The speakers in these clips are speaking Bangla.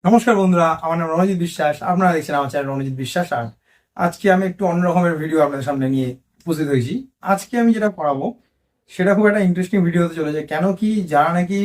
নমস্কার বন্ধুরা, আমার নাম রণজিৎ বিশ্বাস। আপনারা দেখছেন আমার চ্যানেল রণজিৎ বিশ্বাস। আর আজকে আমি একটু অন্য রকমের ভিডিও আপনাদের সামনে নিয়ে উপস্থিত হয়েছি। আজকে আমি যেটা পড়াবো সেটা খুব একটা ইন্টারেস্টিং ভিডিও হতে চলেছে। কেন কি, যারা নাকি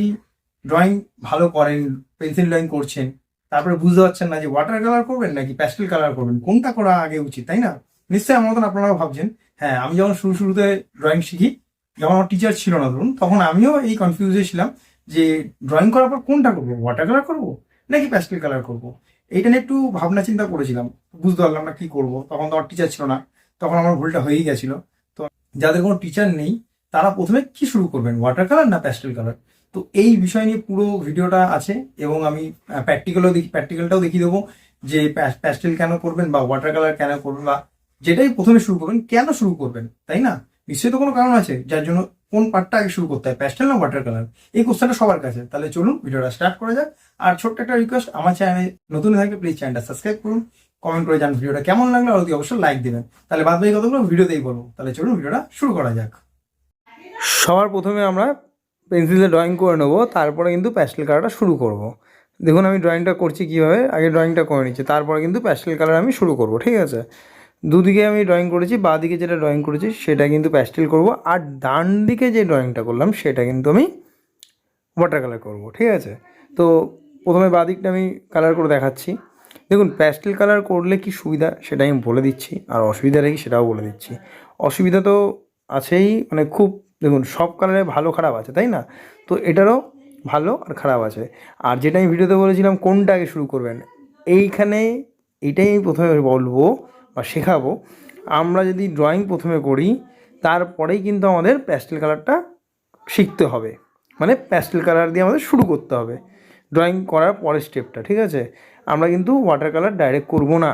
ড্রয়িং ভালো করেন, পেন্সিল ড্রয়িং করছেন, তারপরে বুঝতে পারছেন না যে ওয়াটার কালার করবেন নাকি প্যাস্টেল কালার করবেন, কোনটা করা আগে উচিত, তাই না? নিশ্চয়ই আমার মতন আপনারাও ভাবছেন। হ্যাঁ, আমি যখন শুরুতে ড্রয়িং শিখি, যখন আমার টিচার ছিল না ধরুন, তখন আমিও এই কনফিউজে ছিলাম যে ড্রয়িং করার পর কোনটা করবো, ওয়াটার কালার করবো নাকি প্যাস্টেল কালার করবো। এইটা নিয়ে একটু ভাবনা চিন্তা করেছিলাম, বুঝতে পারলাম না কি করব। তখন তো আমার টিচার ছিল না, তখন আমার ভুলটা হয়েই গেছিল। তো যাদের কোনো টিচার নেই, তারা প্রথমে কি শুরু করবেন, ওয়াটার কালার না প্যাস্টেল কালার? তো এই বিষয় নিয়ে পুরো ভিডিওটা আছে, এবং আমি প্র্যাকটিক্যালটাও দেখিয়ে দেবো যে প্যাস্টেল কেন করবেন বা ওয়াটার কালার কেন করবেন, বা যেটাই প্রথমে শুরু করবেন কেন শুরু করবেন, তাই না? নিশ্চয়ই তো কোনো কারণ আছে যার জন্য কোন পার্টটা আগে শুরু করতে হয়, প্যাস্টেল না ওয়াটার কালার। এই কোশ্চেনটা সবার কাছে। তাহলে চলুন ভিডিওটা স্টার্ট করা যাক। আর ছোট্ট একটা রিকোয়েস্ট, আমার চ্যানেলে নতুন থাকলে প্লিজ চ্যানেলটা সাবস্ক্রাইব করুন, কমেন্ট করে জান ভিডিওটা কেমন লাগলো, আর অতি অবশ্যই লাইক দেবেন। তাহলে বাদ বাকি কতগুলো ভিডিওতেই বলবো। তাহলে চলুন ভিডিওটা শুরু করা যাক। সবার প্রথমে আমরা পেন্সিলে ড্রয়িং করে নেবো, তারপরে কিন্তু প্যাস্টেল কালারটা শুরু করব। দেখুন আমি ড্রয়িংটা করছি কীভাবে, আগে ড্রয়িংটা করে নিচ্ছি, তারপরে কিন্তু প্যাস্টেল কালার আমি শুরু করব, ঠিক আছে? দুদিকে আমি ড্রয়িং করেছি, বাঁ দিকে যেটা ড্রয়িং করেছি সেটা কিন্তু প্যাস্টেল করব, আর ডান দিকে যে ড্রয়িংটা করলাম সেটা কিন্তু আমি ওয়াটার কালার করব, ঠিক আছে? তো প্রথমে বাঁ দিকটা আমি কালার করে দেখাচ্ছি। দেখুন প্যাস্টেল কালার করলে কি সুবিধা সেটা আমি বলে দিচ্ছি, আর অসুবিধাটা কি সেটাও বলে দিচ্ছি। অসুবিধা তো আছেই, মানে খুব, দেখুন সব কালারে ভালো খারাপ আছে, তাই না? তো এটারও ভালো আর খারাপ আছে। আর যেটা আমি ভিডিওতে বলেছিলাম কোনটা আগে শুরু করবেন, এইখানে এইটাই আমি প্রথমে বলবো বা শেখাবো। আমরা যদি ড্রয়িং প্রথমে করি, তারপরেই কিন্তু আমাদের প্যাস্টেল কালারটা শিখতে হবে, মানে প্যাস্টেল কালার দিয়ে আমাদের শুরু করতে হবে ড্রয়িং করার পরের স্টেপটা, ঠিক আছে? আমরা কিন্তু ওয়াটার কালার ডাইরেক্ট করব না,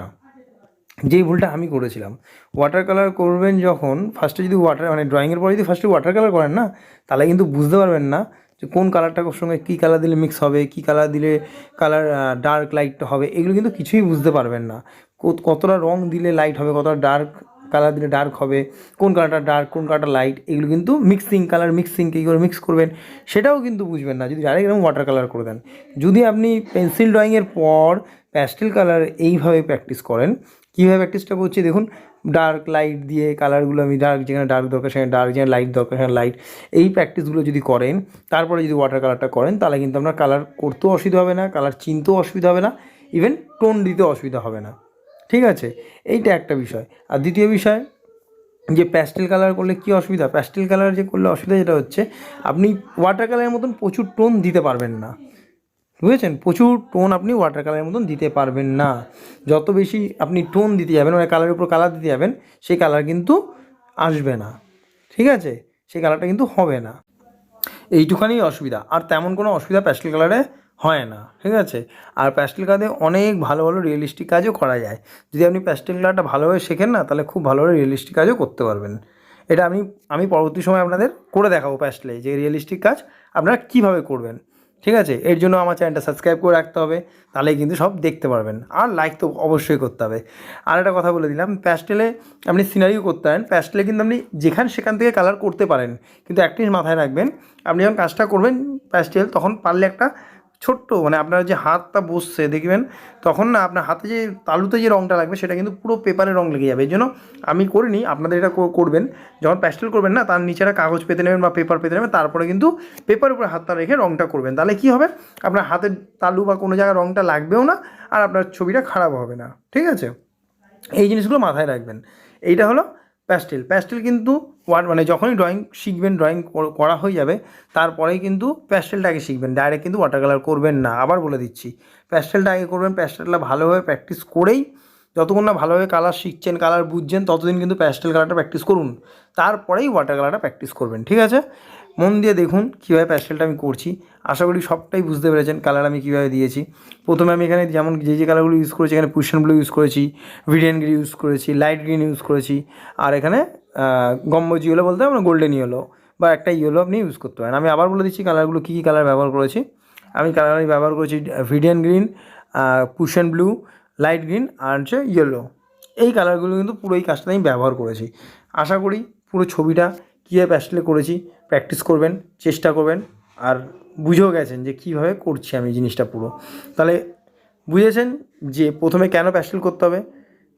যেই ভুলটা আমি করেছিলাম। ওয়াটার কালার করবেন যখন, ফার্স্টে যদি মানে ড্রয়িংয়ের পরে যদি ফার্স্টে ওয়াটার কালার করেন না, তাহলে কিন্তু বুঝতে পারবেন না যে কোন কালারটার সঙ্গে কী কালার দিলে মিক্স হবে, কী কালার দিলে কালার ডার্ক লাইটটা হবে, এগুলো কিন্তু কিছুই বুঝতে পারবেন না। কতটা রং দিলে লাইট হবে, কতটা ডার্ক কালার দিলে ডার্ক হবে, কোন কালারটা ডার্ক কোন কালারটা লাইট, এগুলো কিন্তু মিক্সিং, কালার মিক্সিং কী করে মিক্স করবেন সেটাও কিন্তু বুঝবেন না যদি ডাইরেক্ট এরকম ওয়াটার কালার করে দেন। যদি আপনি পেন্সিল ড্রয়িংয়ের পর প্যাস্টেল কালার এইভাবে প্র্যাকটিস করেন, কীভাবে প্র্যাকটিসটা করছি দেখুন, ডার্ক লাইট দিয়ে কালারগুলো আমি ডার্ক, যেখানে ডার্ক দরকার সেখানে ডার্ক, যেখানে লাইট দরকার সেখানে লাইট, এই প্র্যাকটিসগুলো যদি করেন, তারপরে যদি ওয়াটার কালারটা করেন, তাহলে কিন্তু আপনার কালার করতেও অসুবিধা হবে না, কালার চিনতেও অসুবিধা হবে না, ইভেন টোন দিতেও অসুবিধা হবে না, ঠিক আছে? এইটা একটা বিষয়। আর দ্বিতীয় বিষয়, যে প্যাস্টেল কালার করলে কী অসুবিধা, প্যাস্টেল কালার যে করলে অসুবিধা যেটা হচ্ছে, আপনি ওয়াটার কালারের মতন প্রচুর টোন দিতে পারবেন না, বুঝেছেন? প্রচুর টোন আপনি ওয়াটার কালারের মতন দিতে পারবেন না। যত বেশি আপনি টোন দিতে যাবেন, মানে কালারের উপর কালার দিতে যাবেন, সেই কালার কিন্তু আসবে না, ঠিক আছে? সেই কালারটা কিন্তু হবে না। এইটুখানি অসুবিধা, আর তেমন কোনো অসুবিধা প্যাস্টেল কালারে হয় না, ঠিক আছে? আর প্যাস্টেল কালারে অনেক ভালো ভালো রিয়েলিস্টিক কাজও করা যায়। যদি আপনি প্যাস্টেল কালারটা ভালোভাবে শেখেন না, তাহলে খুব ভালোভাবে রিয়েলিস্টিক কাজও করতে পারবেন। এটা আমি পরবর্তী সময় আপনাদের করে দেখাবো প্যাস্টেলে যে রিয়েলিস্টিক কাজ আপনারা কীভাবে করবেন, ঠিক আছে? এর জন্য আমার চ্যানেলটা সাবস্ক্রাইব করে রাখতে হবে, তাহলেই কিন্তু সব দেখতে পারবেন। আর লাইক তো অবশ্যই করতে হবে। আর একটা কথা বলে দিলাম, প্যাস্টেলে আপনি সিনারিও করতে পারেন, প্যাস্টেলে কিন্তু আপনি সেখান থেকে কালার করতে পারেন, কিন্তু একটা জিনিস মাথায় রাখবেন, আপনি যখন কাজটা করবেন প্যাস্টেল, তখন পারলে একটা ছোট্ট, মানে আপনার যে হাতটা বসছে দেখবেন, তখন না আপনার হাতে যে তালুতে যে রঙটা লাগবে সেটা কিন্তু পুরো পেপারে রঙ লেগে যাবে। এই জন্য আমি করিনি, আপনাদের এটা করবেন, যখন প্যাস্টেল করবেন না, তার নিচে একটা কাগজ পেতে নেবেন বা পেপার পেতে নেবেন, তারপরে কিন্তু পেপারের উপরে হাতটা রেখে রঙটা করবেন। তাহলে কী হবে, আপনার হাতের তালু বা কোনো জায়গায় রঙটা লাগবেও না, আর আপনার ছবিটা খারাপ হবে না, ঠিক আছে? এই জিনিসগুলো মাথায় রাখবেন। এইটা হলো প্যাস্টেল কিন্তু মানে যখনই ড্রয়িং শিখবেন, ড্রয়িং করা হয়ে যাবে, তারপরেই কিন্তু প্যাস্টেলটা আগে শিখবেন, ডাইরেক্ট কিন্তু ওয়াটার কালার করবেন না। আবার বলে দিচ্ছি, প্যাস্টেলটা আগে করবেন, প্যাস্টেলটা ভালোভাবে প্র্যাকটিস করেই, যতক্ষণ না ভালোভাবে কালার শিখছেন, কালার বুঝছেন, ততদিন কিন্তু প্যাস্টেল কালারটা প্র্যাকটিস করুন, তারপরেই ওয়াটার কালারটা প্র্যাকটিস করবেন, ঠিক আছে? মন দিয়ে দেখুন কীভাবে প্যাস্টেলটা আমি করছি। আশা করি সবটাই বুঝতে পেরেছেন কালার আমি কীভাবে দিয়েছি। প্রথমে আমি এখানে যেমন যে কালারগুলো ইউজ করেছি, এখানে পুশন ব্লু ইউজ করেছি, ভিডিয়ান গ্রিন ইউজ করেছি, লাইট গ্রিন ইউজ করেছি, আর এখানে গম্বুজ ইয়েলো বলতে আমরা গোল্ডেন ইয়েলো বা একটা ইয়েলো আপনি ইউজ করতে পারেন। আমি আবার বলে দিচ্ছি কালারগুলো কী কী কালার ব্যবহার করেছি। আমি ব্যবহার করেছি ভিডিয়ান গ্রিন, পুশন ব্লু, লাইট গ্রিন আর হচ্ছে ইয়েলো। এই কালারগুলো কিন্তু পুরো এই কাজটা আমি ব্যবহার করেছি। আশা করি পুরো ছবিটা কীভাবে প্যাস্টেলে করেছি প্র্যাকটিস করবেন, চেষ্টা করবেন, আর বুঝেও গেছেন যে কীভাবে করছি আমি জিনিসটা পুরো। তাহলে বুঝেছেন যে প্রথমে কেন প্যাস্টেল করতে হবে?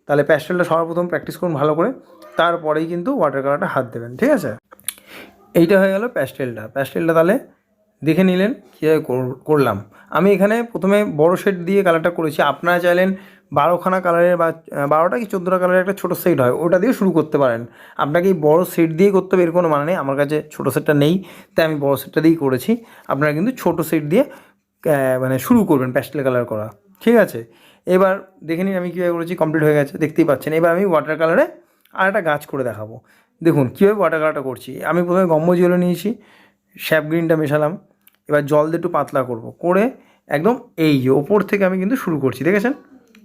তাহলে প্যাস্টেলটা সর্বপ্রথম প্র্যাকটিস করুন ভালো করে, তারপরেই কিন্তু ওয়াটার কালারটা হাত দেবেন, ঠিক আছে? এইটা হয়ে গেল প্যাস্টেলটা তাহলে দেখে নিলেন কীভাবে করলাম। আমি এখানে প্রথমে বড় সেট দিয়ে কালারটা করেছি। আপনারা চাইলেন 12খানা কালারের বা 12টা কি 14টা কালারের একটা ছোটো সেট হয়, ওটা দিয়ে শুরু করতে পারেন। আপনাকে এই বড় সেট দিয়ে করতে হবে এর কোনো মানে নেই। আমার কাছে ছোটো সেটটা নেই, তাই আমি বড় সেটটা দিয়েই করেছি। আপনারা কিন্তু ছোটো সেট দিয়ে মানে শুরু করবেন প্যাস্টেল কালার করা, ঠিক আছে? এবার দেখে নিন আমি কীভাবে করেছি, কমপ্লিট হয়ে গেছে দেখতেই পাচ্ছেন। এবার আমি ওয়াটার কালারে আর একটা গাছ করে দেখাবো। দেখুন কীভাবে ওয়াটার কালারটা করছি। আমি প্রথমে গম্বুজ ইয়েলো নিয়েছি, স্যাপ গ্রিনটা মেশালাম, এবার জল দিয়ে একটু পাতলা করব, করে একদম এই যে ওপর থেকে আমি কিন্তু শুরু করছি, দেখেছেন?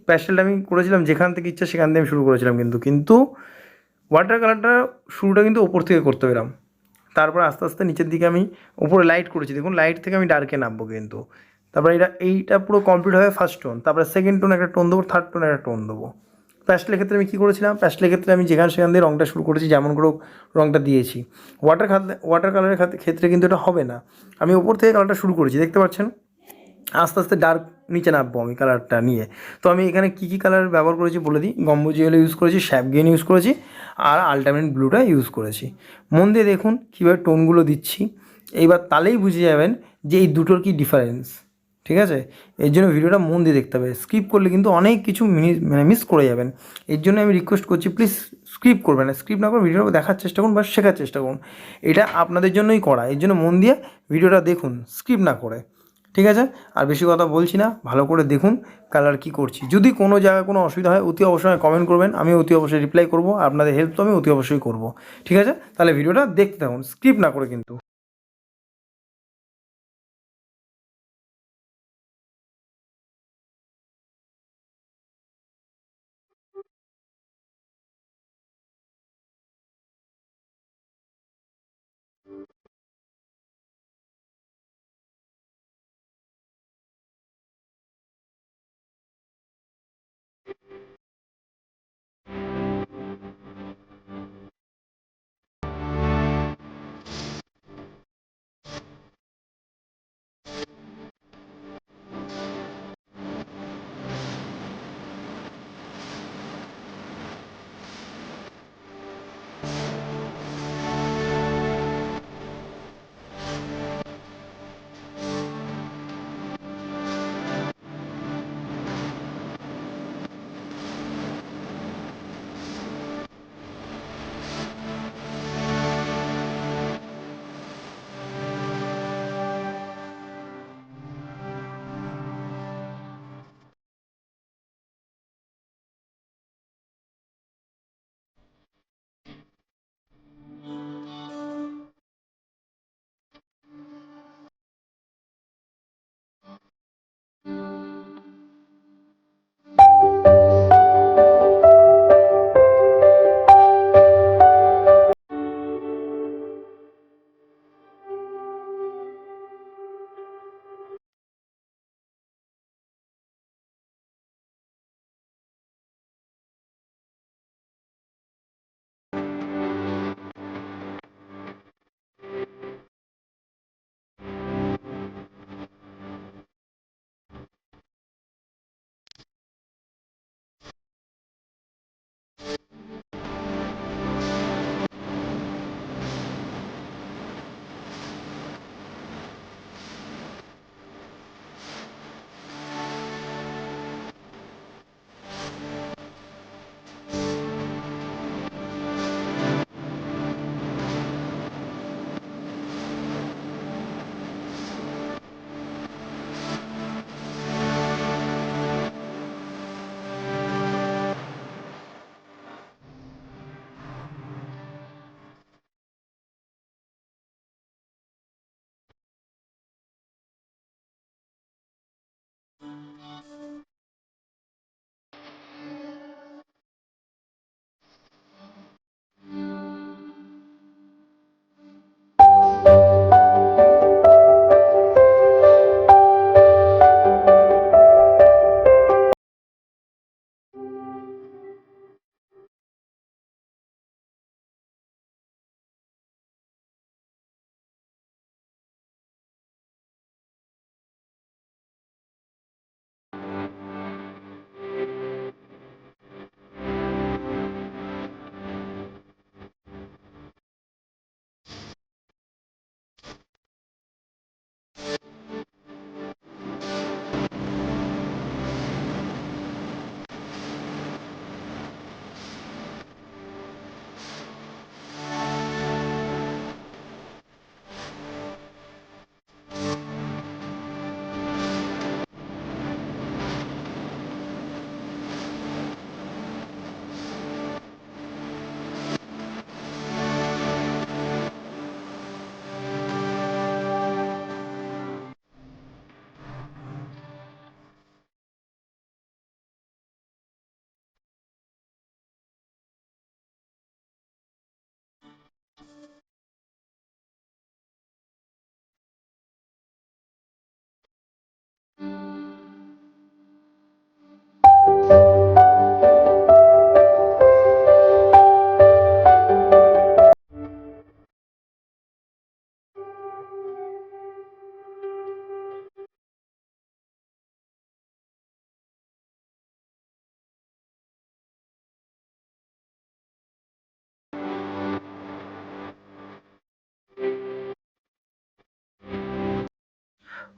প্যাস্টেলটা আমি করেছিলাম যেখান থেকে ইচ্ছা সেখান থেকে আমি শুরু করেছিলাম, কিন্তু ওয়াটার কালারটা শুরুটা কিন্তু ওপর থেকে করতে পেলাম। তারপর আস্তে আস্তে নিচের দিকে আমি ওপরে লাইট করেছি, দেখুন লাইট থেকে আমি ডার্কে নামবো কিন্তু। তারপরে এইটা পুরো কমপ্লিট হবে ফার্স্ট টোন, তারপরে সেকেন্ড টোন একটা টোন দেবো, থার্ড টোন একটা টোন দেবো। প্যাস্টেলের ক্ষেত্রে আমি কী করেছিলাম, প্যাস্টেলের ক্ষেত্রে আমি যেখান সেখান দিয়ে রঙটা শুরু করেছি, যেমন করে রঙটা দিয়েছি। ওয়াটার কালারের ক্ষেত্রে কিন্তু এটা হবে না। আমি ওপর থেকে কালারটা শুরু করেছি, দেখতে পাচ্ছেন? আস্তে আস্তে ডার্ক নিচে নামবো আমি কালারটা নিয়ে। তো আমি এখানে কী কী কালার ব্যবহার করেছি বলে দিই। গম্বুজ ইয়েলো ইউজ করেছি, স্যাপ গ্রিন ইউজ করেছি, আর আল্টামেন্ট ব্লুটা ইউজ করেছি। মন দিয়ে দেখুন কীভাবে টোনগুলো দিচ্ছি। এইবার তাহলেই বুঝে যাবেন যে এই দুটোর কী ডিফারেন্স, ঠিক আছে? এর জন্য ভিডিওটা মন দিয়ে দেখতে হবে, স্কিপ করলে কিন্তু অনেক কিছু মিস করে যাবেন। এর জন্য আমি রিকোয়েস্ট করছি, প্লিজ স্কিপ করবেন না, স্কিপ না করে ভিডিওটা দেখার চেষ্টা করুন বা শেখার চেষ্টা করুন। এটা আপনাদের জন্যই করা, এর জন্য মন দিয়ে ভিডিওটা দেখুন স্কিপ না করে, ঠিক আছে? আর বেশি কথা বলছি না, ভালো করে দেখুন কালার কী করছি। যদি কোনো জায়গায় কোনো অসুবিধা হয় অতি অবশ্যই কমেন্ট করবেন, আমি অতি অবশ্যই রিপ্লাই করবো। আপনাদের হেল্প তো আমি অতি অবশ্যই করবো, ঠিক আছে? তাহলে ভিডিওটা দেখতে থাকুন স্কিপ না করে কিন্তু।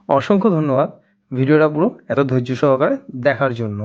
অসংখ্য ধন্যবাদ ভিডিওটা পুরো এত ধৈর্য সহকারে দেখার জন্য।